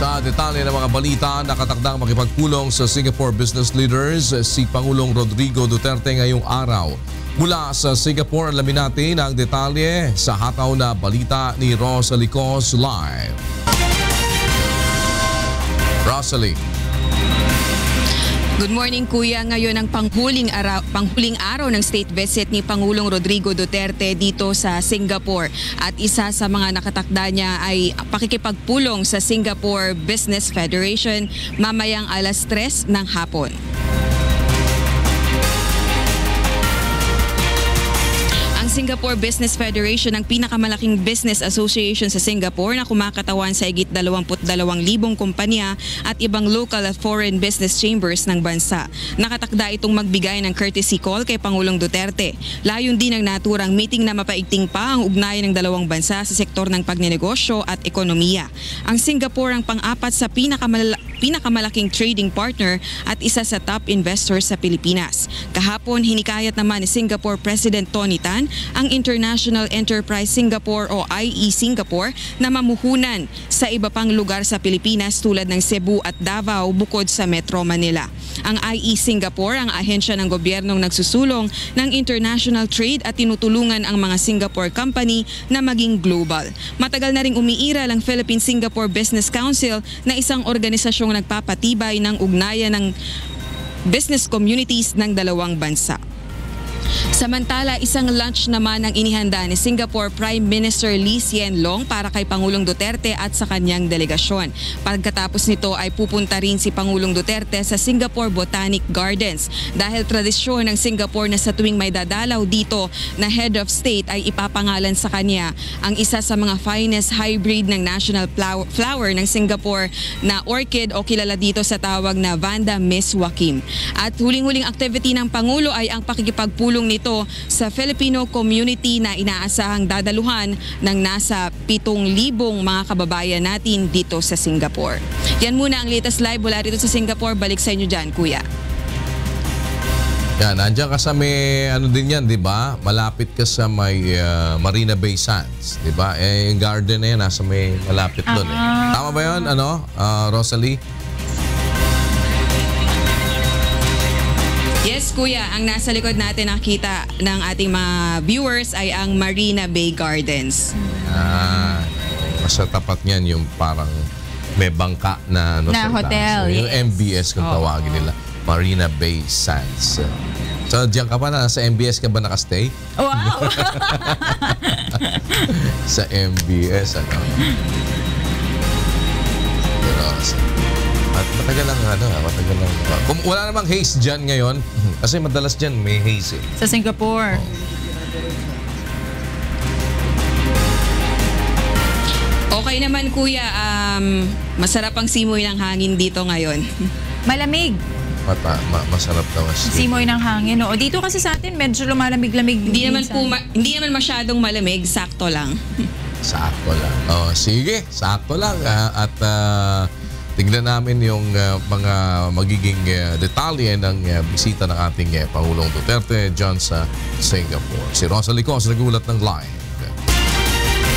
Sa detalye ng mga balita, nakatakdang makipagpulong sa Singapore business leaders si Pangulong Rodrigo Duterte ngayong araw. Mula sa Singapore, alamin natin ang detalye sa hataw na balita ni Rosalie Cos live. Rosalie. Good morning, Kuya. Ngayon ang panghuling araw ng state visit ni Pangulong Rodrigo Duterte dito sa Singapore. At isa sa mga nakatakda niya ay pakikipagpulong sa Singapore Business Federation mamayang alas 3 ng hapon. Ang Singapore Business Federation ang pinakamalaking business association sa Singapore na kumakatawan sa higit 22,000 kumpanya at ibang local at foreign business chambers ng bansa. Nakatakda itong magbigay ng courtesy call kay Pangulong Duterte. Layon din ang naturang meeting na mapaigting pa ang ugnayan ng dalawang bansa sa sektor ng pagnenegosyo at ekonomiya. Ang Singapore ang pang-apat sa pinakamalaking trading partner at isa sa top investors sa Pilipinas. Kahapon, hinikayat naman ni Singapore President Tony Tan ang International Enterprise Singapore o IE Singapore na mamuhunan sa iba pang lugar sa Pilipinas tulad ng Cebu at Davao bukod sa Metro Manila. Ang IE Singapore ang ahensya ng gobyernong nagsusulong ng international trade at tinutulungan ang mga Singapore company na maging global. Matagal na ring umiiral ang Philippine-Singapore Business Council na isang organisasyong nagpapatibay ng ugnayan ng business communities ng dalawang bansa. Samantala, isang lunch naman ang inihanda ni Singapore Prime Minister Lee Hsien Loong para kay Pangulong Duterte at sa kanyang delegasyon. Pagkatapos nito ay pupunta rin si Pangulong Duterte sa Singapore Botanic Gardens dahil tradisyon ng Singapore na sa tuwing may dadalaw dito na head of state ay ipapangalan sa kanya ang isa sa mga finest hybrid ng national flower ng Singapore na orchid o kilala dito sa tawag na Vanda Miss Joaquim. At huling-huling activity ng Pangulo ay ang pakikipagpulong nito sa Filipino community na inaasahang dadaluhan ng nasa 7,000 mga kababayan natin dito sa Singapore. Yan muna ang latest live mula dito sa Singapore. Balik sa inyo dyan, Kuya. Yan, nandiyan ka sa may ano din yan, di ba? Malapit ka sa may Marina Bay Sands, di ba? Yung garden na yan, nasa may malapit doon eh. Tama ba yun, Rosalie? Yes, Kuya. Ang nasa likod natin nakita ng ating mga viewers ay ang Marina Bay Gardens. Sa tapat niyan yung parang may bangka na, na hotel. Yung MBS kung tawagin nila. Marina Bay Sands. So, diyan ka pa na? Sa MBS ka ba nakastay? Wow! Sa MBS, Pero, at matagal lang matagal lang. Kung wala namang haze dyan ngayon, kasi madalas dyan may haze eh. Sa Singapore. Okay naman, Kuya. Masarap ang simoy ng hangin dito ngayon. Malamig. Masarap daw. Simoy ng hangin. O, dito kasi sa atin medyo lumalamig-lamig. Hindi naman masyadong malamig, sakto lang. Sakto lang. Sige, sakto lang. At tingnan namin yung mga magiging detalye ng bisita ng ating Pangulong Duterte dyan sa Singapore. Si Rosalie Cos, nagulat ng live.